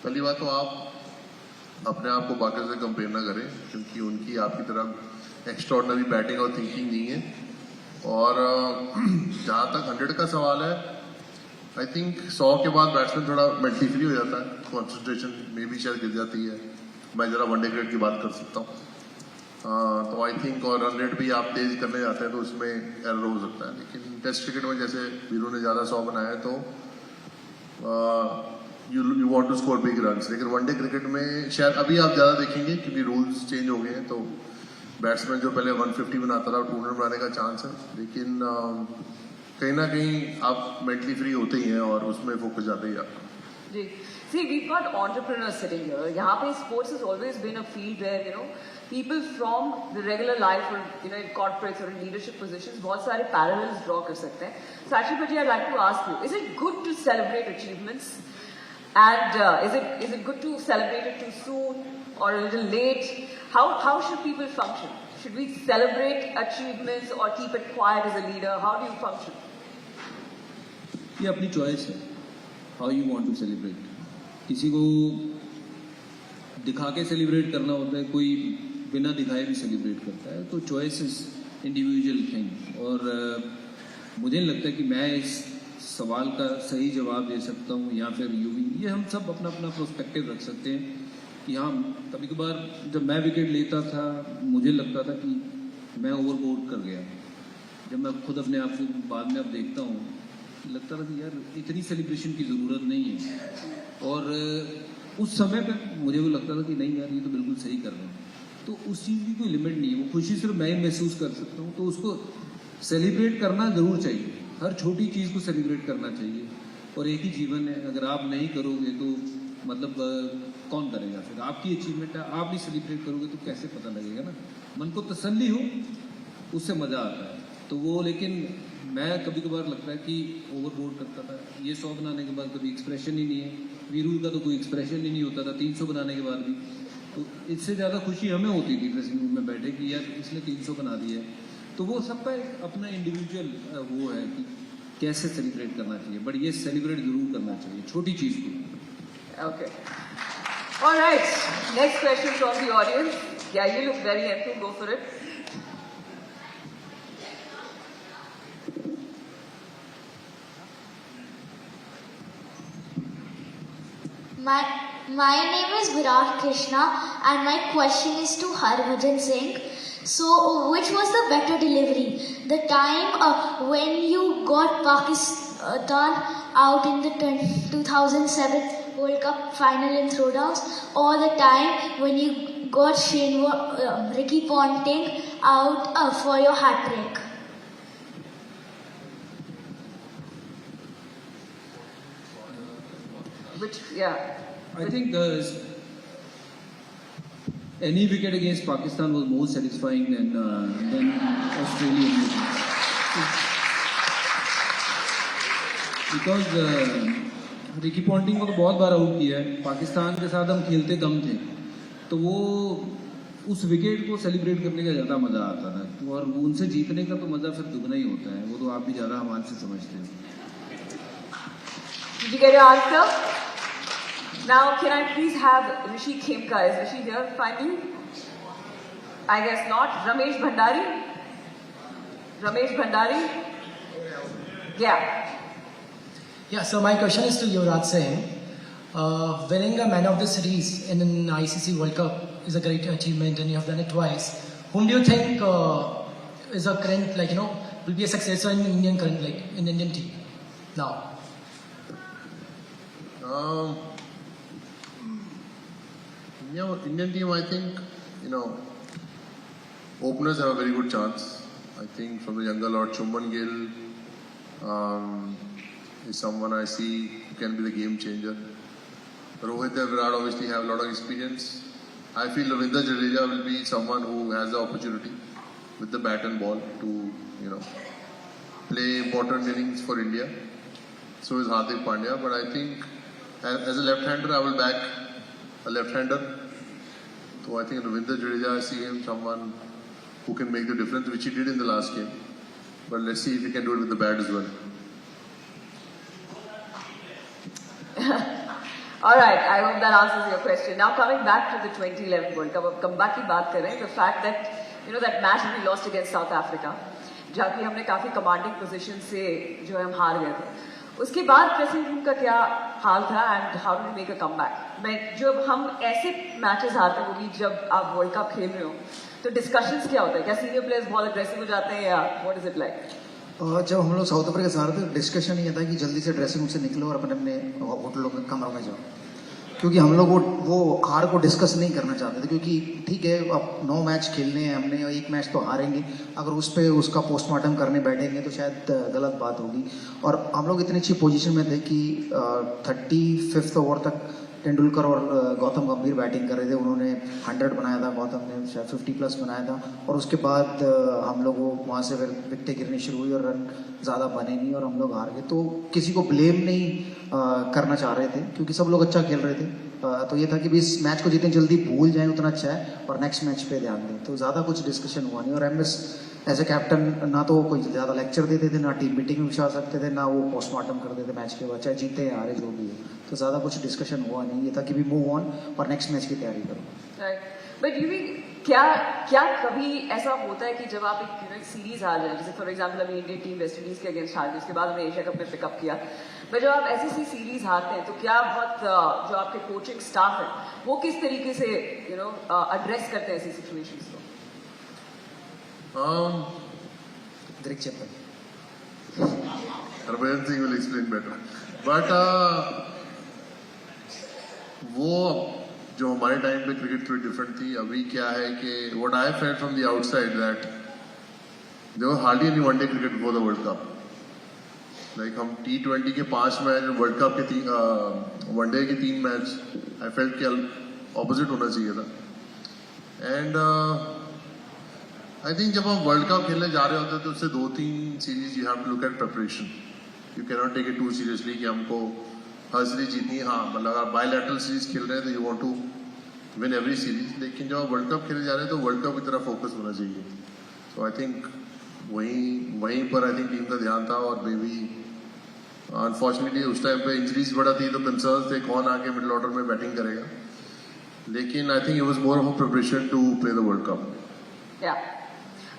पहली बात तो आप अपने आप को बाकी से कंपेयर ना करें, क्योंकि उनकी आपकी तरह एक्स्ट्राऑर्डिनरी बैटिंग और थिंकिंग नहीं है। और जहाँ तक 100 का सवाल है, आई थिंक 100 के बाद बैट्समैन थोड़ा मेंटली फ्री हो जाता है, कॉन्सेंट्रेशन में भी शायद गिर जाती है। मैं जरा वनडे क्रिकेट की बात कर सकता हूँ। तो आई थिंक और रन रेट भी आप तेज करने जाते हैं तो उसमें एरर हो सकता है। लेकिन टेस्ट क्रिकेट में जैसे वीरू ने ज़्यादा 100 बनाया है तो you want to score big runs. लेकिन वनडे क्रिकेट में शायद अभी आप ज़्यादा देखेंगे क्योंकि रूल्स चेंज हो गए हैं, तो बैट्समैन जो पहले 150 बनाता था 200 बनाने का चांस है। लेकिन कहीं ना कहीं आप मेंटली फ्री होते ही हैं और उसमें फोकस ज़्यादा ही आता है। जी, see, we've got entrepreneurs sitting here. यहाँ पे sports has always been a field where people from the regular life or in corporates or in leadership positions बहुत सारे parallels draw कर सकते हैं. So actually, Bhaji, I'd like to ask you: is it good to celebrate achievements? And is it good to celebrate it too soon or a little late? How should people function? Should we celebrate achievements or keep it quiet as a leader? How do you function? ये अपनी चॉइस है, how you want to celebrate. किसी को दिखा के सेलिब्रेट करना होता है, कोई बिना दिखाए भी सेलिब्रेट करता है। तो चॉइस इज इंडिविजुअल थिंग। और मुझे नहीं लगता कि मैं इस सवाल का सही जवाब दे सकता हूँ या फिर यूवी, ये हम सब अपना अपना प्रोस्पेक्टिव रख सकते हैं। कि हाँ कभी कभार जब मैं विकेट लेता था मुझे लगता था कि मैं ओवरबोर्ड कर गया। जब मैं खुद अपने आप को बाद में अब देखता हूँ लगता था कि यार इतनी सेलिब्रेशन की ज़रूरत नहीं है। और उस समय पे मुझे वो लगता था कि नहीं यार ये तो बिल्कुल सही कर रहे हैं। तो उस चीज़ की कोई लिमिट नहीं है, वो खुशी सिर्फ मैं ही महसूस कर सकता हूँ। तो उसको सेलिब्रेट करना ज़रूर चाहिए, हर छोटी चीज़ को सेलिब्रेट करना चाहिए। और एक ही जीवन है, अगर आप नहीं करोगे तो मतलब कौन करेगा फिर? आपकी अचीवमेंट है, आप नहीं सेलिब्रेट करोगे तो कैसे पता लगेगा ना। मन को तसल्ली हो उससे मज़ा आता है। तो वो लेकिन मैं कभी कभार लगता है कि ओवरबोर्ड करता था। ये 100 बनाने के बाद कभी एक्सप्रेशन ही नहीं है, वीरू का तो कोई एक्सप्रेशन ही नहीं होता था 300 बनाने के बाद भी। तो इससे ज़्यादा खुशी हमें होती थी ड्रेसिंग रूम में बैठे कि यार इसने 300 बना दिया है। तो वो सबका एक अपना इंडिविजुअल वो है कि कैसे सेलिब्रेट करना चाहिए, बट ये सेलिब्रेट जरूर करना चाहिए छोटी चीज़ को। Okay. All right. Next question from the audience. Yeah, you look very enthused. Go for it. My name is Virat Krishna and my question is to Harbhajan Singh. So, which was the better delivery? The time when you got Pakistan out in the 2007 World Cup final in throwdowns, or the time when you got Ricky Ponting out for your hat trick? Which, yeah. I think any wicket against Pakistan was more satisfying than Australian wicket. Because Ricky Ponting को तो बहुत बार आउट किया है, पाकिस्तान के साथ हम खेलते कम थे, तो वो उस विकेट को सेलिब्रेट करने का ज़्यादा मज़ा आता था। और उनसे जीतने का तो मज़ा फिर दुगना ही होता है, वो तो आप भी ज़्यादा हमारे से समझते हो। Did you get your answer? Now, can I please have Rishi Khemka? Is Rishi here finally? I guess not. Ramesh Bhandari? Ramesh Bhandari? Yeah. Yeah, so my question is to Yuvraj Singh. Winning a Man of the Series in an ICC World Cup is a great achievement and you have done it twice. Whom do you think is a current, will be a successor in Indian team now? Indian team, I think, openers have a very good chance. I think from the younger lot, Shubman Gill is someone I see who can be the game changer. Rohit and Virat obviously have a lot of experience. I feel Ravindra Jadeja will be someone who has the opportunity with the bat and ball to, play important innings for India. So is Hardik Pandya. But I think as a left-hander, I will back a left-hander. So I think Ravindra Jadeja, I see him someone who can make the difference, which he did in the last game. But let's see if he can do it with the bat as well. All right, I hope that answers your question. Now coming back to the 2011 World Cup, अब comeback की बात करें, the fact that that match we lost against South Africa, जहाँ की हमने काफी commanding position से जो है हम हार गए थे, उसके बाद ड्रेसिंग रूम का क्या हाल था and how did we make a comeback? जब हम ऐसे मैचेस हारते हैं, वो भी जब आप वर्ल्ड कप खेल रहे हो, तो डिस्कशंस क्या होता है? क्या सीनियर प्लेयर्स बहुत अग्रेसिव हो जाते हैं या व्हाट इज इट लाइक? जब हम लोग साउथ अफ्रीका से आ रहे थे, डिस्कशन ये था कि जल्दी से ड्रेसिंग रूम से निकलो और अपने अपने होटलों में कमरों में जाओ, क्योंकि हम लोग वो हार को डिस्कस नहीं करना चाहते थे। क्योंकि ठीक है, अब 9 मैच खेलने हैं हमने, एक मैच तो हारेंगे, अगर उस पर उसका पोस्टमार्टम करने बैठेंगे तो शायद गलत बात होगी। और हम लोग इतनी अच्छी पोजीशन में थे कि 35th ओवर तक तेंदुलकर और गौतम गंभीर बैटिंग कर रहे थे। उन्होंने 100 बनाया था, गौतम ने शायद 50+ बनाया था, और उसके बाद हम लोग वहाँ से फिर विकेटें गिरनी शुरू हुई और रन ज़्यादा बने नहीं और हम लोग हार गए। तो किसी को ब्लेम नहीं करना चाह रहे थे, क्योंकि सब लोग अच्छा खेल रहे थे। तो ये था कि भी इस मैच को जितनी जल्दी भूल जाएं उतना अच्छा है और नेक्स्ट मैच पे ध्यान दें। तो ज़्यादा कुछ डिस्कशन हुआ नहीं। और MS एज ए कैप्टन ना तो कोई ज़्यादा लेक्चर देते थे, ना टीम मीटिंग में बिठा सकते थे, ना वो पोस्टमार्टम करते थे मैच के बाद, चाहे जीते या हारे जो भी हो। तो ज़्यादा कुछ डिस्कशन हुआ नहीं, ये था कि भी मूव ऑन और नेक्स्ट मैच की तैयारी करो। Right. But you क्या क्या कभी ऐसा होता है कि जब आप एक सीरीज हार जाए, जैसे फॉर एग्जांपल अभी इंडियन टीम वेस्ट इंडीज के अगेंस्ट हार गई, उसके बाद उन्हें एशिया कप में पिकअप किया, पर जब आप ऐसी सी सीरीज हारते हैं तो क्या बहुत जो आपके कोचिंग स्टाफ है वो किस तरीके से एड्रेस करते हैं ऐसी सिचुएशंस को? Greg Chappell, Harbhajan Singh will explain better. But वो जो हमारे टाइम पे क्रिकेट थोड़ी डिफरेंट थी. अभी क्या है कि what I felt from the outside that there was hardly any one-day cricket before the World Cup. Like हम T20 के 5 मैच, वर्ल्ड कप के 3 वनडे के 3 मैच, आई फेल्ट कि ऑपोजिट होना चाहिए था. एंड आई थिंक जब हम वर्ल्ड कप खेलने जा रहे होते हैं तो उससे 2-3 series you have to look at preparation. You can not take it too seriously कि हमको हर सीरीज जीतनी है. हाँ, मतलब अगर बायलैटरल सीरीज खेल रहे हैं तो you want to win every series, लेकिन जब आप वर्ल्ड कप खेलने जा रहे हैं तो वर्ल्ड कप की तरफ फोकस होना चाहिए. सो आई थिंक वहीं पर आई थिंक टीम का ध्यान था. और मे बी अनफॉर्चुनेटली उस टाइम पे इंजरीज बड़ा थी तो कंसर्न्स थे कौन आके मिडिल ऑर्डर में बैटिंग करेगा. लेकिन I think it was more of a preparation to play the world cup. Yeah.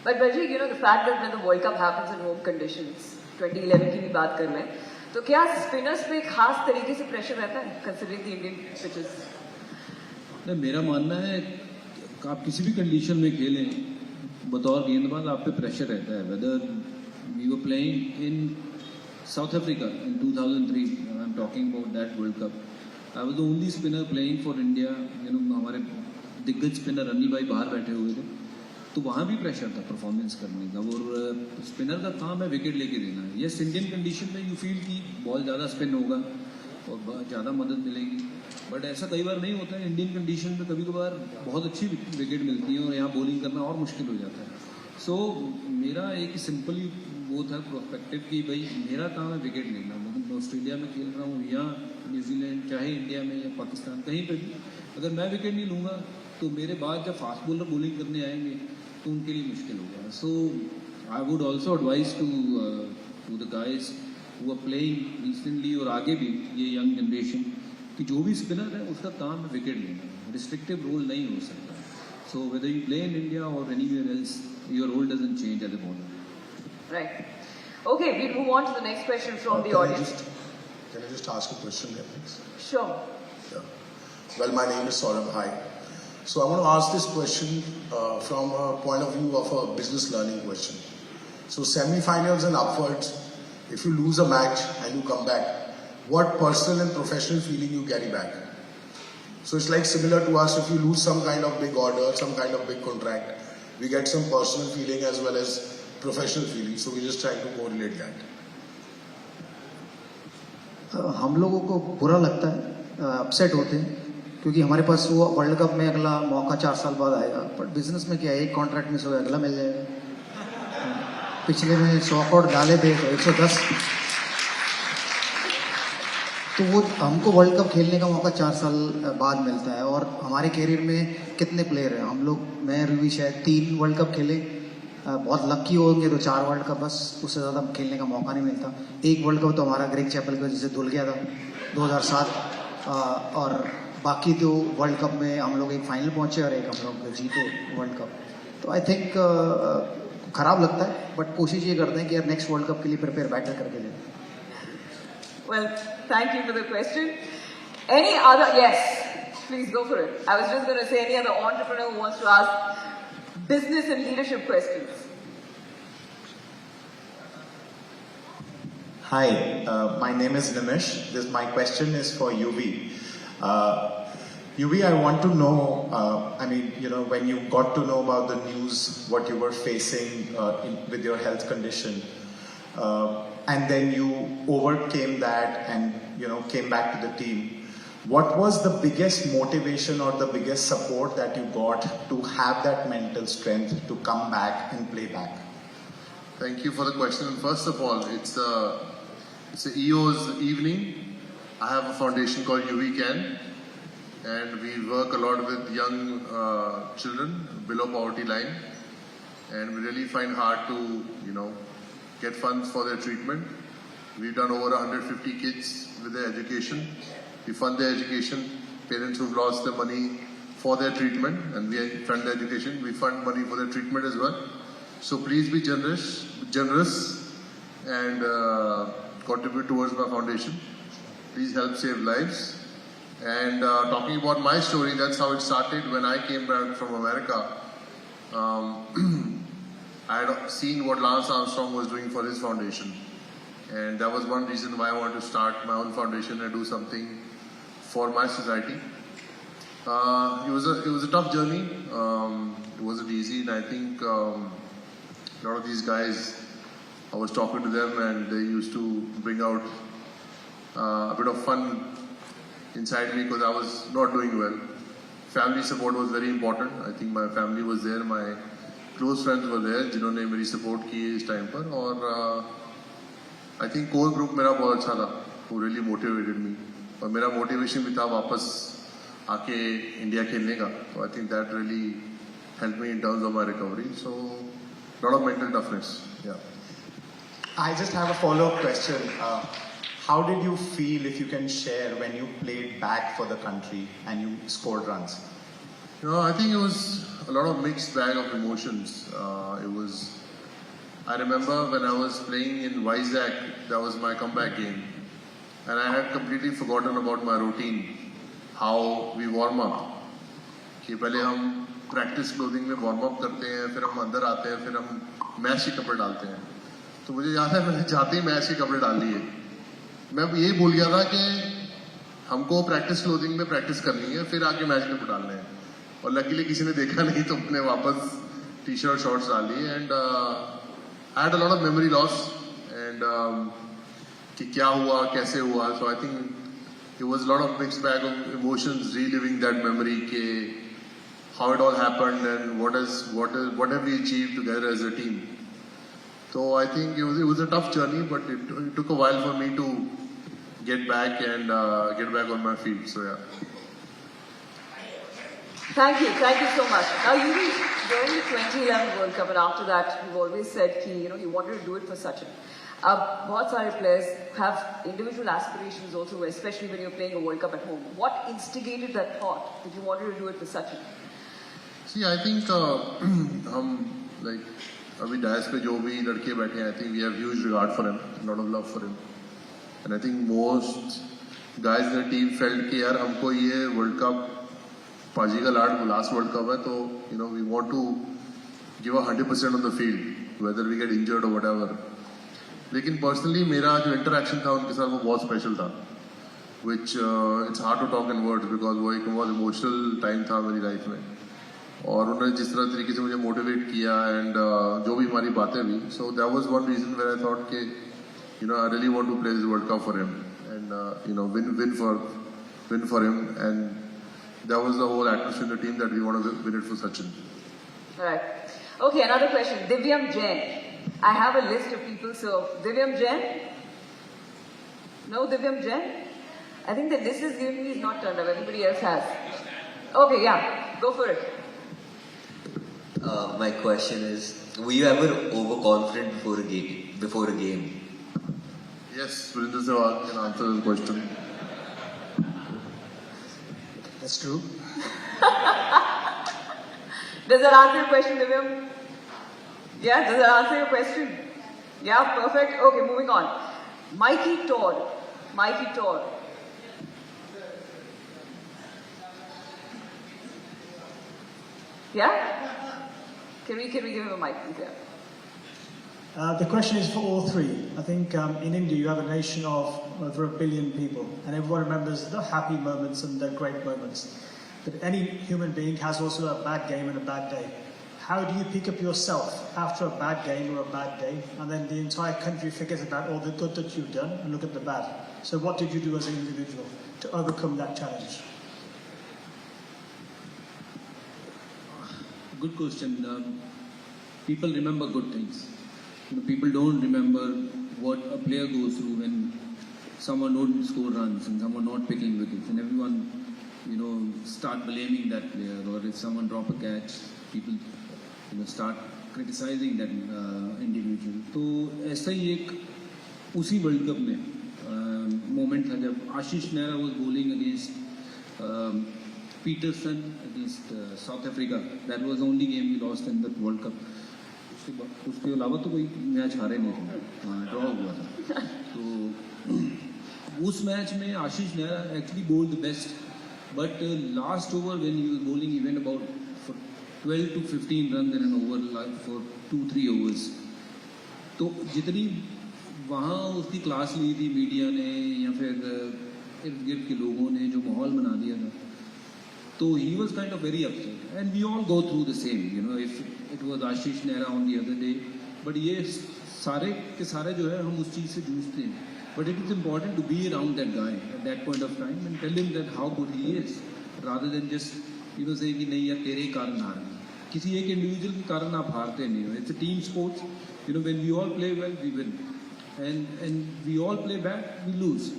But Bajji, the fact that when the World Cup happens in home conditions, 2011 की भी बात कर रहे हैं, तो क्या स्पिनर्स पे खास तरीके से प्रेशर रहता है कंसिडरिंग द इंडियन पिचेस? नहीं, मेरा मानना है आप किसी भी कंडीशन में खेलें बतौर गेंदबाज आप पे प्रेशर रहता है. Whether we were playing in South Africa in 2003, I am talking about that world cup, I was the only spinner playing for India. हमारे दिग्गज स्पिनर अनिल भाई बाहर बैठे हुए थे, तो वहाँ भी प्रेशर था परफॉर्मेंस करने का. और स्पिनर का काम है विकेट लेके देना. यस, इंडियन कंडीशन में यू फील कि बॉल ज़्यादा स्पिन होगा और ज़्यादा मदद मिलेगी, बट ऐसा कई बार नहीं होता है. इंडियन कंडीशन में कभी कभार बहुत अच्छी विकेट मिलती है और यहाँ बॉलिंग करना और मुश्किल हो जाता है. सो मेरा एक सिंपल वो था प्रोस्पेक्टिव कि भाई मेरा काम है विकेट लेना. मैं ऑस्ट्रेलिया में खेल रहा हूँ या न्यूजीलैंड, चाहे इंडिया में या पाकिस्तान, कहीं पर भी अगर मैं विकेट नहीं लूँगा तो मेरे बाद जब फास्ट बॉलर बॉलिंग करने आएंगे तो उनके लिए मुश्किल होगा. So I would also advise to the guys who are playing recently और आगे भी ये यंग जनरेशन कि जो भी स्पिनर है उसका काम है विकेट लेना. रिस्ट्रिक्टिव रोल नहीं हो सकता. So whether you play in India और anywhere else your role doesn't change as a bowler. Right. Okay, we'll move on to the next question from the audience. Can I just ask a question here, please? Sure. Yeah. Well, my name is Saurabh. Hi. So I want to ask this question from a point of view of a business learning question. So semi-finals and upwards, if you lose a match and you come back, what personal and professional feeling you carry back? So it's like similar to us, if you lose some kind of big order, some kind of big contract, we get some personal feeling as well as professional feeling. So we're just trying to correlate that. हम लोगों को बुरा लगता है, अपसेट होते हैं क्योंकि हमारे पास वो वर्ल्ड कप में अगला मौका 4 साल बाद आएगा. बट बिजनेस में क्या है, एक कॉन्ट्रैक्ट मिस हो गया अगला मिल जाएगा. पिछले में 100 करोड़ डाले थे तो 110, तो वो हमको वर्ल्ड कप खेलने का मौका 4 साल बाद मिलता है. और हमारे कैरियर में कितने प्लेयर हैं हम लोग, मैं रवि शायद 3 वर्ल्ड कप खेले, बहुत लक्की होंगे तो 4 वर्ल्ड कप, बस उससे ज़्यादा खेलने का मौका नहीं मिलता. एक वर्ल्ड कप तो हमारा ग्रेग चैपल की वजह से धुल गया था 2007, और बाकी तो वर्ल्ड कप में हम लोग एक फाइनल पहुंचे और एक हम लोग जीते वर्ल्ड कप. तो आई थिंक खराब लगता है, बट कोशिश ये करते हैं कि यार नेक्स्ट वर्ल्ड कप के लिए प्रिपेयर बेटर करके दें. Well, thank you for the question. Any other? Yes, please go for it. I was just going to say any other entrepreneur who wants to ask business and leadership questions. Hi, my name is Nimish. My question is for UV. UV, I want to know, when you got to know about the news, what you were facing with your health condition, and then you overcame that and, came back to the team. What was the biggest motivation or the biggest support that you got to have that mental strength to come back and play back? Thank you for the question. First of all, it's a EO's evening. I have a foundation called UV Can, and we work a lot with young children below poverty line, and we really find hard to, get funds for their treatment. We've done over 150 kids with their education. We fund their education. Parents who've lost their money for their treatment, and we fund their education. We fund money for their treatment as well. So please be generous and contribute towards my foundation. Please help save lives. And talking about my story, that's how it started. When I came back from America, I had seen what Lance Armstrong was doing for his foundation. And that was one reason why I wanted to start my own foundation and do something for my society. It was a tough journey. It wasn't easy, and I think a lot of these guys, I was talking to them, and they used to bring out a bit of fun inside me because I was not doing well. Family support was very important. I think my family was there, my close friends were there, जिन्होंने मेरी support की इस time पर, और I think core group मेरा बहुत अच्छा था, who really motivated me, और मेरा motivation भी था वापस आके इंडिया खेलने का. So I think that really helped me in terms of my recovery. So a lot of mental toughness. Yeah. I just have a follow-up question. How did you feel, if you can share, when you played back for the country and you scored runs? I think it was a lot of mixed bag of emotions. I remember when I was playing in Vizag, that was my comeback game. And I had completely forgotten about my routine, how we warm up. कि पहले हम practice clothing में warm up करते हैं, फिर हम अंदर आते हैं, फिर हम मैच के कपड़े डालते हैं. तो मुझे याद है मैंने जाते ही मैच के कपड़े डाल लिए. मैं यही भूल गया था कि हमको प्रैक्टिस क्लोथिंग में प्रैक्टिस करनी है, फिर आके मैच में डालने हैं. और लकीली किसी ने देखा नहीं तो मैंने वापस टी शर्ट शॉर्ट्स डाल लिए. And I had a lot of memory loss and कि क्या हुआ कैसे हुआ. So I think it was lot of mixed bag of emotions reliving that memory के how it all happened and what have we achieved together as a team. So I think it was a tough journey, but it took a while for me to get back and get back on my feet. So yeah. Thank you so much. Now during the 2011 World Cup and after that, you've always said that you wanted to do it for Sachin. बहुत सारे players have individual aspirations also, especially when you're playing a World Cup at home. What instigated that thought that you wanted to do it for Sachin? See, I think हम like अभी डायस पे जो भी लड़के बैठे हैं, I think we have huge regard for him, a lot of love for him, and I think most guys in the team felt कि यार हमको ये World Cup पाजी का लास्ट World Cup है, तो we want to give 100% on the field, whether we get injured or whatever. लेकिन पर्सनली मेरा जो इंटरेक्शन था उनके साथ वो बहुत स्पेशल था, which it's hard to talk in words because वो एक बहुत इमोशनल टाइम था मेरी लाइफ में. और उन्होंने जिस तरह तरीके से मुझे मोटिवेट किया एंड जो भी हमारी बातें हुई, so that was one reason where I thought कि I really want to play this world cup for him and win for him, and that was the whole atmosphere in the team that we want to win it for Sachin. All right. Okay, another question. Divyam Jain. I have a list of people. So Divyam Jain? No Divyam Jain? I think the list is given me is not turned up. Everybody else has. Okay, yeah. Go for it. My question is, were you ever overconfident before a game? Yes, Surinder Sehwag can answer this question. That's true. Does that answer your question, Divyam? Yeah, does that answer your question? Yeah, perfect. Okay, moving on. Mikey Tor. Yeah? Can we give him a mic, please? Yeah. The question is for all three. I think in India you have a nation of over 1 billion people, and everyone remembers the happy moments and the great moments. But any human being has also a bad game and a bad day. How do you pick up yourself after a bad game or a bad day, and then the entire country forgets about all the good that you've done and look at the bad? So what did you do as an individual to overcome that challenge? Good question. People remember good things. People don't remember what a player goes through when someone don't score runs and someone not picking wickets, and everyone, start blaming that player. Or if someone drop a catch, people, start criticizing that individual. तो ऐसा ही एक उसी वर्ल्ड कप में मोमेंट था जब आशीष Nehra was bowling against Peterson against South Africa. That was the only game we lost in the World Cup. उसके अलावा तो कोई मैच हारे नहीं थे, ड्रॉ हुआ था. तो उस मैच में Ashish Nehra actually bowled the best, but last over when he was bowling he went about for 12 to 15 runs in an over, like for 2-3 overs. तो जितनी वहाँ उसकी क्लास ली थी मीडिया ने या फिर इर्द गिर्द के लोगों ने जो माहौल बना दिया था, तो he was kind of very upset, and we all go through the same, you know, if it was Ashish Nehra on the other day, but ये सारे के सारे जो है हम उस चीज़ से जूझते हैं, but it is important to be around that guy at that point of time and tell him that how good he is, rather than just you know say कि नहीं यार तेरे ही कारण हार गए. किसी एक इंडिविजुअल के कारण आप हारते नहीं हो. It's a team sports, you know, when we all play well we win, and we all play bad we lose.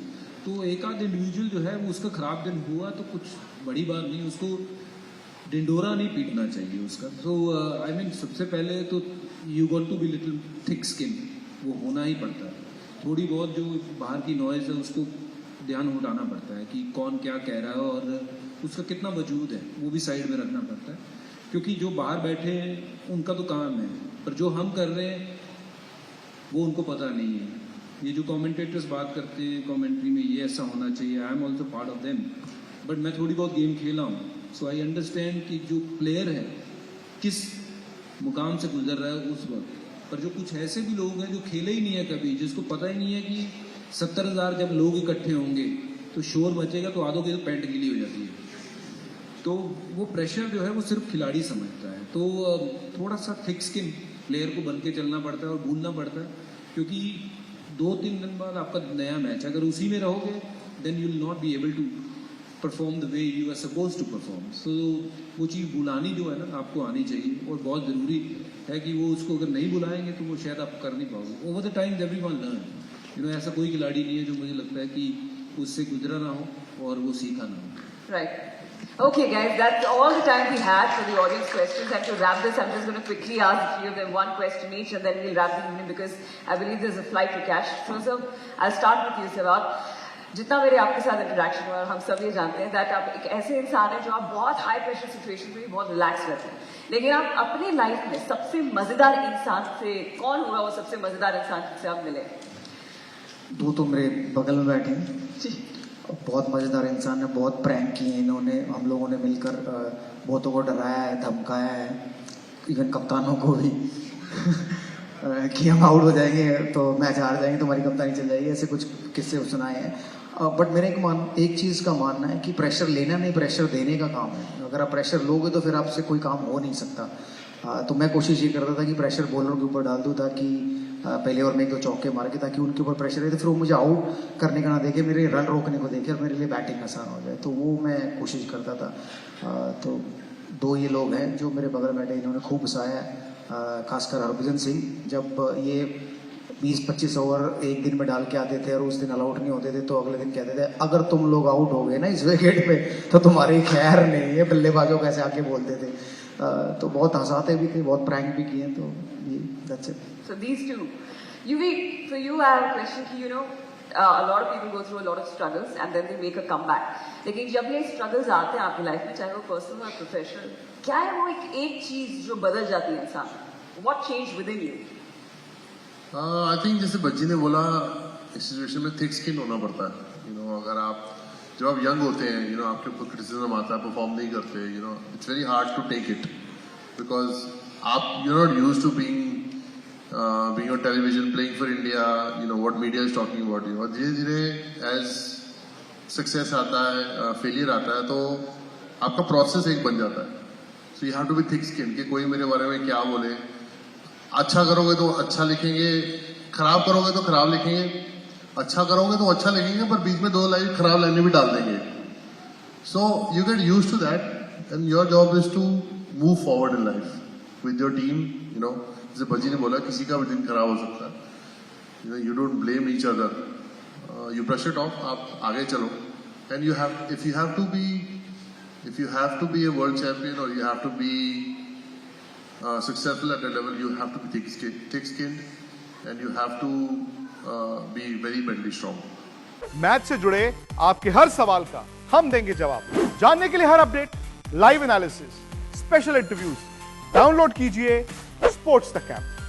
तो एक आध इंडिविजुअल जो है वो उसका खराब दिन हुआ तो कुछ बड़ी बात नहीं, उसको डिंडोरा नहीं पीटना चाहिए उसका. सो आई मीन सबसे पहले तो you got to be little thick skin, वो होना ही पड़ता है. थोड़ी बहुत जो बाहर की नॉइज़ है उसको ध्यान उठाना पड़ता है कि कौन क्या कह रहा है और उसका कितना वजूद है वो भी साइड में रखना पड़ता है, क्योंकि जो बाहर बैठे हैं उनका तो काम है, पर जो हम कर रहे हैं वो उनको पता नहीं है. ये जो कमेंटेटर्स बात करते हैं कमेंट्री में ये ऐसा होना चाहिए, I am also part of them, but मैं थोड़ी बहुत गेम खेला हूँ, सो आई अंडरस्टैंड कि जो प्लेयर है किस मुकाम से गुजर रहा है उस वक्त. पर जो कुछ ऐसे भी लोग हैं जो खेले ही नहीं है कभी, जिसको पता ही नहीं है कि 70,000 जब लोग इकट्ठे होंगे तो शोर मचेगा तो आधों की तो पैंट गीली हो जाती है. तो वो प्रेशर जो है वो सिर्फ खिलाड़ी समझता है. तो थोड़ा सा थिक स्किन प्लेयर को बन के चलना पड़ता है और भूलना पड़ता है, क्योंकि 2-3 दिन बाद आपका नया मैच, अगर उसी में रहोगे then you will not be able to perform the way you are supposed to perform. So वो चीज़ बुलानी जो है ना आपको आनी चाहिए, और बहुत ज़रूरी है कि वो उसको अगर नहीं बुलाएंगे तो वो शायद आप कर नहीं पाओगे. Over the time everyone learn, you know, ऐसा कोई खिलाड़ी नहीं है जो मुझे लगता है कि उससे गुजरा ना हो और वो सीखा ना हो. Right. Okay, guys, that's all the time we had for the audience questions. And to wrap this, I'm just going to quickly ask three of them one question each, and then we'll wrap the evening because I believe there's a flight to catch. So, I'll start with you, Sehwag. जितना मेरे आपके साथ इंटरेक्शन हुआ, हम सब ये जानते हैं दैट आप एक ऐसे इंसान हैं जो आप बहुत हाई प्रेशर सिचुएशन में भी बहुत रिलैक्स रहते हैं, लेकिन आप अपनी लाइफ में सबसे मजेदार इंसान से कौन हुआ, वो सबसे मजेदार इंसान से आप मिले? दो तो मेरे बगल में बैठे हैं, बहुत मज़ेदार इंसान है, बहुत प्रैंक किए इन्होंने, हम लोगों ने मिलकर बहुतों को डराया है, धमकाया है, इवन कप्तानों को भी कि हम आउट हो जाएंगे तो मैच हार जाएंगे, तुम्हारी कप्तानी चल जाएगी, ऐसे कुछ किस्से सुनाए हैं. बट मेरे एक चीज़ का मानना है कि प्रेशर लेना नहीं, प्रेशर देने का काम है. अगर आप प्रेशर लोगे तो फिर आपसे कोई काम हो नहीं सकता. तो मैं कोशिश ये करता था कि प्रेशर बॉलर के ऊपर डाल दूँ, ताकि पहले और मैं 2 चौके मार के, ताकि उनके ऊपर प्रेशर है तो फिर वो मुझे आउट करने का ना देखे, मेरे रन रोकने को देखे और मेरे लिए बैटिंग आसान हो जाए. तो वो मैं कोशिश करता था. तो 2 ये लोग हैं जो मेरे बगल बैठे, इन्होंने खूब हंसाया है, खासकर हरभजन सिंह. जब ये 20-25 ओवर एक दिन में डाल के आते थे और उस दिन ऑल आउट नहीं होते थे तो अगले दिन कहते थे अगर तुम लोग आउट हो गए ना इस विकेट पे तो तुम्हारी खैर नहीं है. बल्लेबाजों को ऐसे आके बोलते थे. तो बहुत हंसाते भी थे, बहुत प्रैंक भी किए. तो ये that's it. So these two. For you I have a question कि you know a lot of people go through a lot of struggles and then they make a comeback. लेकिन जब ये struggles आते हैं आपकी लाइफ में, चाहे वो पर्सनल या प्रोफेशनल, क्या है वो एक चीज जो बदल जाती है इंसान? What changed within you? I think जैसे बच्ची ने बोला, इस सिचुएशन में थिक स्किन होना पड़ता है. यू नो, अगर आप जब आप यंग होते हैं, यू नो, आपके ऊपर क्रिटिसिज्म आता है, परफॉर्म नहीं करते, you know, it's very hard to take it because आप you not used to being on television, playing for India, you know what media is talking about you. और धीरे-धीरे as success आता है, failure आता है, तो आपका process एक बन जाता है. So you have to be thick skinned कि कोई मेरे बारे में क्या बोले. अच्छा करोगे तो अच्छा लिखेंगे, खराब करोगे तो खराब लिखेंगे, अच्छा करोगे तो अच्छा लिखेंगे, पर बीच में 2 लाइन खराब लाइनें भी डाल देंगे. So you get used to that, and your job is to move forward in life with your team, you know. जैसे बजी ने बोला, किसी का भी दिन खराब हो सकता है. You don't blame each other. You brush it off. आप आगे चलो. And if you have to be a world champion or you have to be successful at a level, you have to be thick-skinned, and you have to be very mentally strong. Match से जुड़े आपके हर सवाल का हम देंगे जवाब. जानने के लिए हर update, live analysis, special interviews, download कीजिए स्पोर्ट्स तक ऐप।